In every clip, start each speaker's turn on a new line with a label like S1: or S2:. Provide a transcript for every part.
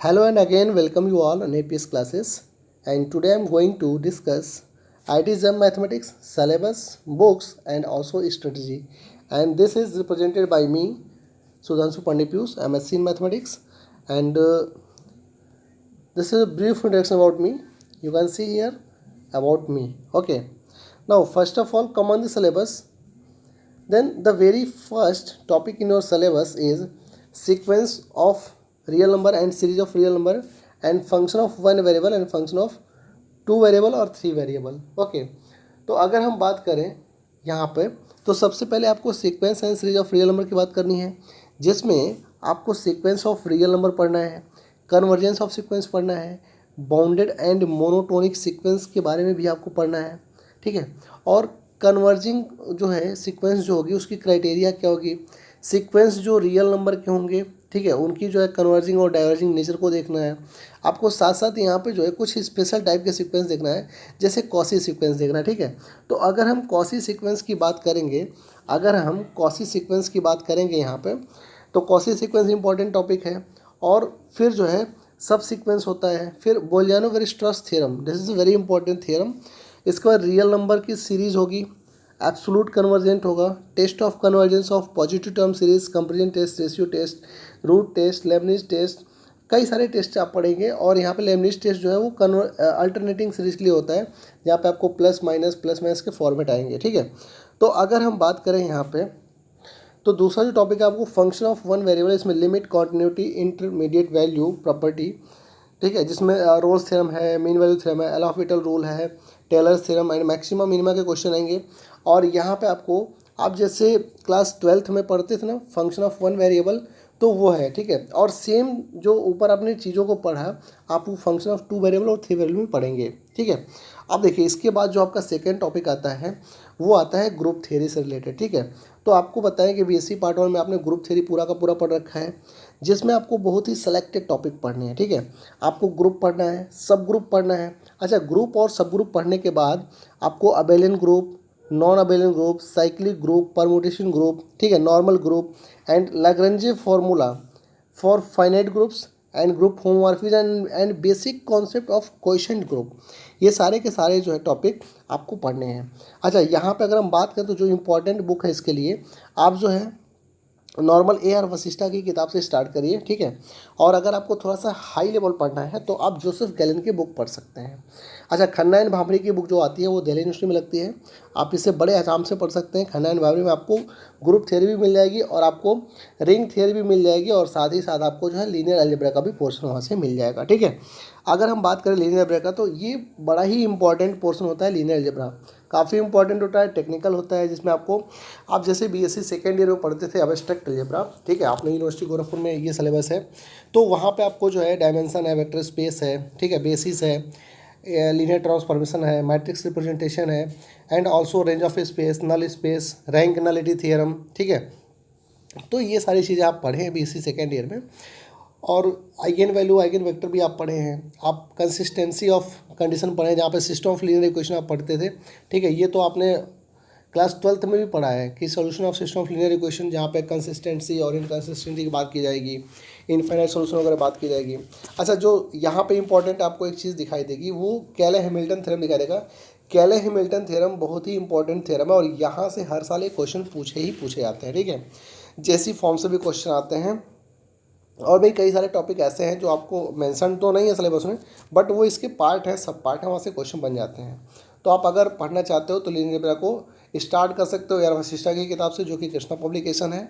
S1: Hello and again welcome you all on APS classes, and today I am going to discuss ITSM mathematics syllabus, books and also strategy, and this is represented by me Sudhanshu Pandipyus, MSc in mathematics, and this is a brief introduction about me. You can see here about me. Okay, now first of all come on the syllabus. Then the very first topic in your syllabus is sequence of real number and series of real number and function of one variable and function of two variable और three variable. Okay, तो अगर हम बात करें यहाँ पे तो सबसे पहले आपको sequence and series of real number की बात करनी है, जिसमें आपको सीक्वेंस ऑफ रियल नंबर पढ़ना है, कन्वर्जेंस ऑफ सीक्वेंस पढ़ना है, बाउंडेड एंड मोनोटोनिक सीक्वेंस के बारे में भी आपको पढ़ना है. ठीक है, और कन्वर्जिंग जो है सीक्वेंस जो होगी उसकी क्राइटेरिया क्या होगी, सीक्वेंस जो रियल नंबर के होंगे, ठीक है, उनकी जो है कन्वर्जिंग और डाइवर्जिंग नेचर को देखना है आपको. साथ साथ यहाँ पे जो है कुछ स्पेशल टाइप के सीक्वेंस देखना है, जैसे कॉसी सीक्वेंस देखना है. ठीक है, तो अगर हम कॉसी सीक्वेंस की बात करेंगे यहाँ पे, तो कॉसी सीक्वेंस इंपॉर्टेंट टॉपिक है. और फिर जो है सब सीक्वेंस होता है, फिर Bolzano Weierstrass theorem, this is very important theorem. इसके बाद रियल नंबर की सीरीज होगी, एब्सोल्यूट कन्वर्जेंट होगा, test of convergence of positive term series, comparison test, ratio test, root test, Leibniz test, कई सारे टेस्ट आप पढ़ेंगे. और यहाँ पे लेबनिज टेस्ट जो है वो अल्टरनेटिंग सीरीज के लिए होता है, जहाँ पे आपको प्लस माइनस के फॉर्मेट आएंगे. ठीक है, तो अगर हम बात करें यहाँ पे, तो दूसरा जो टॉपिक है आपको फंक्शन ऑफ वन वेरिएबल, इसमें limit, continuity, intermediate value, property. ठीक है, जिसमें रोल्स थ्योरम है, मीन वैल्यू थ्योरम है, एल हॉस्पिटल रूल है, Taylor's theorem and maxima minima के क्वेश्चन आएंगे. और यहाँ पे आपको, आप जैसे क्लास 12th में पढ़ते थे ना फंक्शन ऑफ वन वेरिएबल, तो वो है. ठीक है, और सेम जो ऊपर आपने चीज़ों को पढ़ा आप वो फंक्शन ऑफ टू वेरिएबल और थ्री वेरिएबल में पढ़ेंगे. ठीक है, अब देखिए इसके बाद जो आपका सेकेंड टॉपिक आता है वो आता है ग्रुप थ्योरी से रिलेटेड. ठीक है, तो आपको बताएं कि बीएससी पार्ट 1 में आपने ग्रुप थ्योरी पूरा का पूरा पढ़ रखा है, जिसमें आपको बहुत ही सेलेक्टेड टॉपिक पढ़ने हैं. ठीक है, आपको ग्रुप पढ़ना है, सब ग्रुप पढ़ना है. अच्छा, ग्रुप और सब ग्रुप पढ़ने के बाद आपको abelian group, non abelian group, cyclic group, permutation group, ठीक है, normal group and Lagrange formula for finite groups and group homomorphism and basic concept of quotient group, ये सारे के सारे जो है टॉपिक आपको पढ़ने हैं. अच्छा, यहाँ पे अगर हम बात करें तो जो इम्पोर्टेंट बुक है इसके लिए आप जो है नॉर्मल AR वशिष्ठा की किताब से स्टार्ट करिए. ठीक है, और अगर आपको थोड़ा सा हाई लेवल पढ़ना है तो आप जोसेफ गैलन की बुक पढ़ सकते हैं. अच्छा, खन्ना एंड भाभरी की बुक जो आती है वो दिल्ली यूनिवर्सिटी में लगती है, आप इसे बड़े आराम से पढ़ सकते हैं. खन्ना एंड भाभरी में आपको ग्रुप थ्योरी भी मिल जाएगी और आपको रिंग थ्योरी भी मिल जाएगी, और साथ ही साथ आपको जो है लीनियर अलजेब्रा का भी पोर्शन वहाँ से मिल जाएगा. ठीक है, अगर हम बात करें लीनियर अलजेब्रा का, तो ये बड़ा ही इंपॉर्टेंट पोर्शन होता है. लीनियर अलजेब्रा काफ़ी इंपॉर्टेंट होता है, टेक्निकल होता है, जिसमें आपको, आप जैसे बीएससी सेकेंड ईयर में पढ़ते थे एब्स्ट्रैक्ट अलजेब्रा, ठीक है, आपने यूनिवर्सिटी गोरखपुर में ये सिलेबस है, तो वहाँ पे आपको जो है डायमेंशन है, वेक्टर स्पेस है, ठीक है, बेसिस है, लीनियर ट्रांसफॉर्मेशन है, मैट्रिक्स रिप्रेजेंटेशन है, and also range of space, null space, rank nullity theorem. ठीक है, तो ये सारी चीज़ें आप पढ़े हैं बीएससी सेकेंड ईयर में. और आइगन वैल्यू, आइगन वेक्टर भी आप पढ़े हैं. आप कंसिस्टेंसी ऑफ कंडीशन पढ़े हैं, जहाँ पे सिस्टम ऑफ लीनियर इक्वेशन आप पढ़ते थे. ठीक है, ये तो आपने क्लास 12th में भी पढ़ा है कि solution of system of linear equation, जहाँ पे कंसिस्टेंसी और इनकंसिस्टेंसी की बात की जाएगी, इनफाइनाइट सॉल्यूशन वगैरह बात की जाएगी. अच्छा, जो यहाँ पे इंपॉर्टेंट आपको एक चीज़ दिखाई देगी वो कैले हैमिल्टन थ्योरम दिखाई देगा. कैले हैमिल्टन थ्योरम बहुत ही इंपॉर्टेंट थ्योरम है, और यहाँ से हर साल एक क्वेश्चन पूछे जाते हैं. ठीक है, जैसी फॉर्म से भी क्वेश्चन आते हैं. और भी कई सारे टॉपिक ऐसे हैं जो आपको मेंशन तो नहीं है सिलेबस में, बट वो इसके पार्ट हैं, सब पार्ट हैं, वहाँ से क्वेश्चन बन जाते हैं. तो आप अगर पढ़ना चाहते हो तो लीनियर अलजेब्रा को स्टार्ट कर सकते हो यार वशिष्ठा की किताब से, जो कि कृष्णा पब्लिकेशन है,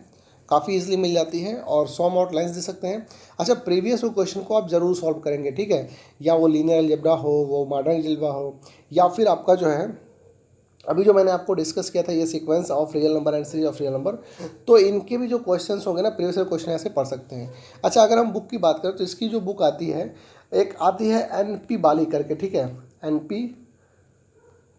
S1: काफ़ी इजीली मिल जाती है, और 100 आउटलाइंस दे सकते हैं. अच्छा, प्रीवियस क्वेश्चन को आप जरूर सॉल्व करेंगे. ठीक है, या वो लीनियर अलजेब्रा हो, वो मॉडर्न अलजेब्रा हो, या फिर आपका जो है अभी जो मैंने आपको डिस्कस किया था ये sequence of real number and series of real number, तो इनके भी जो क्वेश्चंस होंगे ना प्रीवियस क्वेश्चन ऐसे पढ़ सकते हैं. अच्छा, अगर हम बुक की बात करें तो इसकी जो बुक आती है, एक आती है NP बाली करके. ठीक है, NP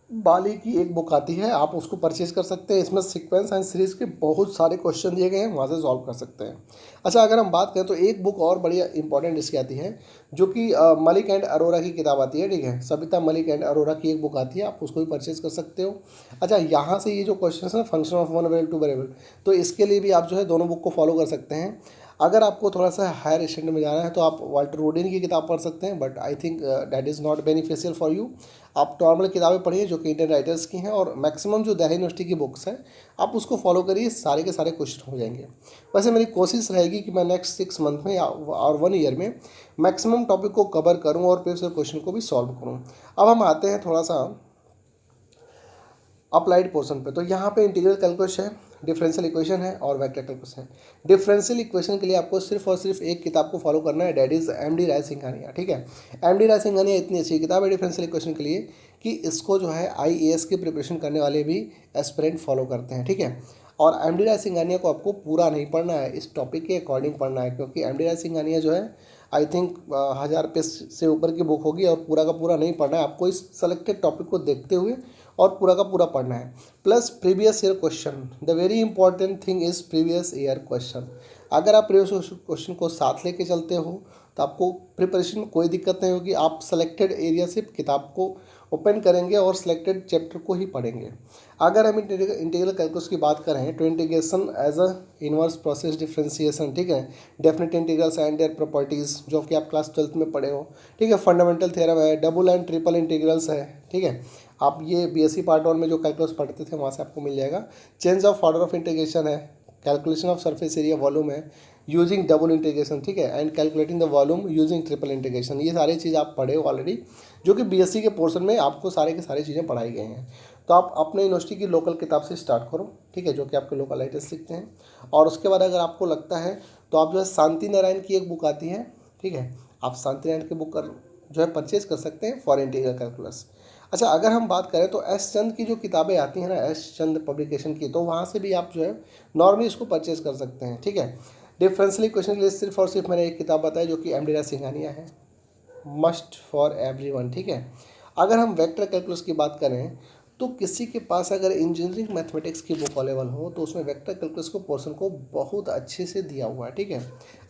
S1: बाली की एक बुक आती है, आप उसको परचेज कर सकते हैं. इसमें सीक्वेंस एंड सीरीज के बहुत सारे क्वेश्चन दिए गए हैं, वहाँ से सॉल्व कर सकते हैं. अच्छा, अगर हम बात करें तो एक बुक और बड़ी इंपॉर्टेंट इसकी आती है, जो कि मलिक एंड अरोरा की किताब आती है. ठीक है, सबिता मलिक एंड अरोरा की एक बुक आती है, आप उसको भी परचेज कर सकते हो. अच्छा, यहाँ से ये जो क्वेश्चन है ना function of one variable two variable, तो इसके लिए भी आप जो है दोनों बुक को फॉलो कर सकते हैं. अगर आपको थोड़ा सा हायर स्टैंडर्ड में जाना है तो आप वाल्टर रोडिन की किताब पढ़ सकते हैं, but I think that is not beneficial for you. आप नॉर्मल किताबें पढ़िए जो कि इंडियन राइटर्स की हैं, और मैक्सिमम जो दिल्ली यूनिवर्सिटी की बुक्स हैं आप उसको फॉलो करिए, सारे के सारे क्वेश्चन हो जाएंगे। वैसे मेरी कोशिश रहेगी कि मैं नेक्स्ट 6 मंथ में या और 1 ईयर में मैक्सिमम टॉपिक को कवर करूँ और फिर से क्वेश्चन को भी सॉल्व करूँ। अब हम आते हैं थोड़ा सा अप्लाइड पोर्शन पे। तो यहाँ पे इंटीग्रल कैलकुलस है, डिफरेंशियल इक्वेशन है और वेक्टर कैलकुलस है। डिफरेंशियल इक्वेशन के लिए आपको सिर्फ और सिर्फ एक किताब को फॉलो करना है, दैट इज एमडी राय सिंघानिया। ठीक है, एमडी राय सिंघानिया इतनी अच्छी किताब है डिफरेंशियल इक्वेशन के लिए कि इसको जो है आईएएस की प्रिपरेशन करने वाले भी एस्पिरेंट फॉलो करते हैं। ठीक है, और एमडी राय सिंघानिया को आपको पूरा नहीं पढ़ना है, इस टॉपिक के अकॉर्डिंग पढ़ना है, क्योंकि एमडी राय सिंघानिया जो है आई थिंक 1000 पेज से ऊपर की बुक होगी और पूरा का पूरा नहीं पढ़ना है आपको, इस सेलेक्टेड टॉपिक को देखते हुए और पूरा का पूरा पढ़ना है। Plus previous year question, the very important thing is previous year question. अगर आप प्रीवियस क्वेश्चन को साथ लेके चलते हो तो आपको प्रिपरेशन में कोई दिक्कत नहीं होगी। आप सेलेक्टेड एरिया से किताब को ओपन करेंगे और सिलेक्टेड चैप्टर को ही पढ़ेंगे। अगर हम इंटीग्रल कैलकुलस की बात करें तो integration as a inverse process differentiation, ठीक है, definite integrals and their properties जो कि आप क्लास 12th में पढ़े हो। ठीक है, फंडामेंटल थ्योरम है, डबल एंड ट्रिपल इंटीग्रल्स है। ठीक है, आप ये बीएससी पार्ट 1 में जो कैलकुलस पढ़ते थे वहाँ से आपको मिल जाएगा। Change of order of integration है, calculation of surface area volume है यूजिंग डबल इंटीग्रेशन। ठीक है, and calculating the volume using triple integration. ये सारी चीज़ आप पढ़े हो ऑलरेडी, जो कि बीएससी के पोर्शन में आपको सारे के सारी चीज़ें पढ़ाई गई हैं। तो आप अपने यूनिवर्सिटी की लोकल किताब से स्टार्ट करो, ठीक है, जो कि आपके लोकल राइटर्स लिखते हैं। और उसके बाद अगर आपको लगता है तो आप जो है शांति नारायण की एक बुक आती है, ठीक है, आप शांति नारायण की बुक जो है परचेज कर सकते हैं फॉर इंटीग्रल कैलकुलस। अच्छा, अगर हम बात करें तो एस चंद की जो किताबें आती हैं ना, एस चंद पब्लिकेशन की, तो वहाँ से भी आप जो है नॉर्मली इसको परचेज कर सकते हैं। ठीक है, डिफरेंशियल इक्वेशन के लिए सिर्फ और सिर्फ मैंने एक किताब बताई जो कि एमडी राय सिंघानिया है, मस्ट फॉर एवरीवन। ठीक है, अगर हम वेक्टर कैलकुलस की बात करें तो किसी के पास अगर इंजीनियरिंग मैथमेटिक्स की बुक अवेलेबल हो तो उसमें वेक्टर कैलकुलस को पोर्शन को बहुत अच्छे से दिया हुआ है। ठीक है,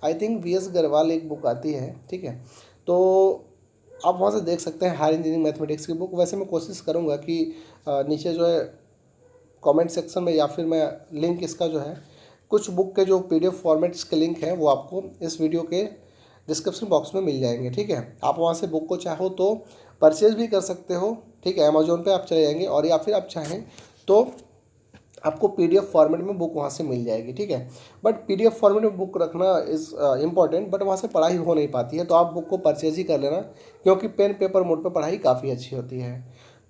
S1: आई थिंक वीएस गरवाल एक बुक आती है, ठीक है, तो आप वहाँ से देख सकते हैं हायर इंजीनियरिंग मैथमेटिक्स की बुक। वैसे मैं कोशिश करूँगा कि नीचे जो है कमेंट सेक्शन में या फिर मैं लिंक इसका जो है कुछ बुक के जो पीडीएफ फॉर्मेट्स के लिंक हैं वो आपको इस वीडियो के डिस्क्रिप्शन बॉक्स में मिल जाएंगे। ठीक है, आप वहाँ से बुक को चाहो तो परचेज भी कर सकते हो। ठीक है, अमेजोन पे आप चले जाएंगे और या फिर आप चाहें तो आपको पीडीएफ फॉर्मेट में बुक वहाँ से मिल जाएगी। ठीक है, बट पीडीएफ फॉर्मेट में बुक रखना इज़ इम्पॉर्टेंट, बट वहाँ से पढ़ाई हो नहीं पाती है, तो आप बुक को परचेज ही कर लेना, क्योंकि पेन पेपर मोड पर पढ़ाई काफ़ी अच्छी होती है।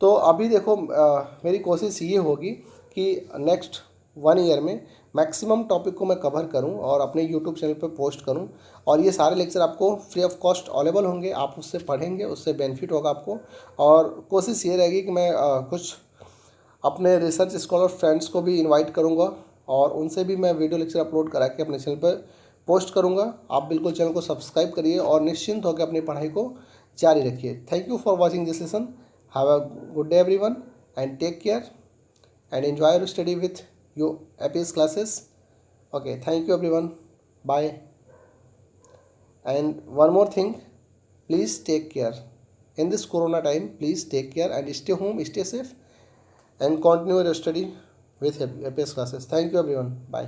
S1: तो अभी देखो मेरी कोशिश ये होगी कि नेक्स्ट 1 ईयर में मैक्सिमम टॉपिक को मैं कवर करूं और अपने यूट्यूब चैनल पर पोस्ट करूं, और ये सारे लेक्चर आपको फ्री ऑफ कॉस्ट अवेलेबल होंगे, आप उससे पढ़ेंगे, उससे बेनिफिट होगा आपको। और कोशिश ये रहेगी कि मैं कुछ अपने रिसर्च स्कॉलर फ्रेंड्स को भी इनवाइट करूंगा और उनसे भी मैं वीडियो लेक्चर अपलोड करा के अपने चैनल पर पोस्ट करूंगा। आप बिल्कुल चैनल को सब्सक्राइब करिए और निश्चिंत होकर अपनी पढ़ाई को जारी रखिए। Thank you for watching this lesson. Have a good day everyone and take care and enjoy your study with your APS classes. Okay, thank you everyone. Bye. And one more thing, please take care. In this corona time, please take care and stay home, stay safe, and continue your study with APS classes. Thank you everyone. Bye.